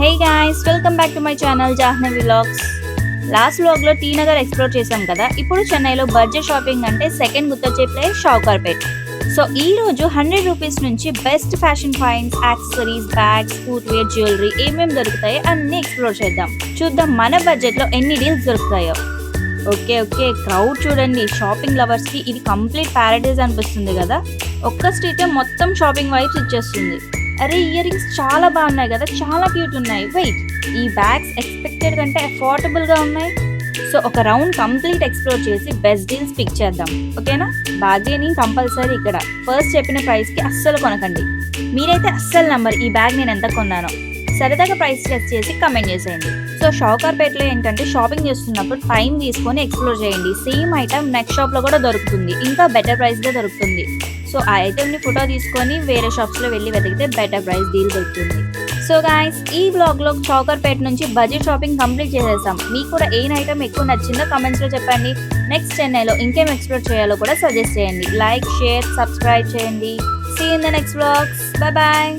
Hey guys, welcome back to my channel Jahnavi vlogs. Last వ్లాగ్లో T Nagar explore చేసాం కదా. ఇప్పుడు చెన్నైలో బడ్జెట్ షాపింగ్ అంటే సెకండ్ గుర్తొచ్చే ప్లేస్ షావుకార్పేట్. సో ఈ రోజు 100 రూపీస్ నుంచి best fashion finds, accessories, bags, footwear, jewellery ఏమేమి దొరుకుతాయో అన్ని ఎక్స్ప్లోర్ చేద్దాం. చూద్దాం మన బడ్జెట్లో ఎన్ని డీల్స్ దొరుకుతాయో. ఓకే, క్రౌడ్ చూడండి. షాపింగ్ లవర్స్ కి ఇది కంప్లీట్ ప్యారడైజ్ అనిపిస్తుంది కదా. ఒక్క స్ట్రీటే మొత్తం షాపింగ్ వైబ్స్ ఇచ్చేస్తుంది. అరే, ఇయర్ రింగ్స్ చాలా బాగున్నాయి కదా, చాలా క్యూట్ ఉన్నాయి. వెయిట్, ఈ బ్యాగ్స్ ఎక్స్పెక్టెడ్ కంటే అఫోర్డబుల్ గా ఉన్నాయి. సో ఒక రౌండ్ కంప్లీట్ ఎక్స్ప్లోర్ చేసి బెస్ట్ డీల్స్ పిక్ చేద్దాం, ఓకేనా? బార్గెనింగ్ కంపల్సరీ ఇక్కడ. ఫస్ట్ చెప్పిన ప్రైస్ కి అస్సలు కొనకండి. మీరైతే అస్సలు నంబర్ ఈ బ్యాగ్ నేను ఎంత కొన్నానో. సరదాగా ప్రైస్ టెస్ట్ చేసి కమెంట్ చేసేయండి. సో షావుకార్పేటలో ఏంటంటే షాపింగ్ చేస్తున్నప్పుడు టైం తీసుకొని ఎక్స్ప్లోర్ చేయండి. సేమ్ ఐటమ్ నెక్స్ట్ షాప్లో కూడా దొరుకుతుంది, ఇంకా బెటర్ ప్రైస్గా దొరుకుతుంది. సో ఆ ఐటెంని ఫోటో తీసుకొని వేరే షాప్స్లో వెళ్ళి వెతికితే బెటర్ ప్రైస్ డీల్ దొరుకుతుంది. సో గాయ్స్, ఈ వ్లాగ్లో షావుకార్పేట నుంచి బడ్జెట్ షాపింగ్ కంప్లీట్ చేసేసాం. మీకు కూడా ఏ ఐటమ్ ఎక్కువ నచ్చిందో కమెంట్స్లో చెప్పండి. నెక్స్ట్ చెన్నైలో ఇంకేం ఎక్స్ప్లోర్ చేయాలో కూడా సజెస్ట్ చేయండి. లైక్, షేర్, సబ్స్క్రైబ్ చేయండి. See in the next vlogs. Bye bye.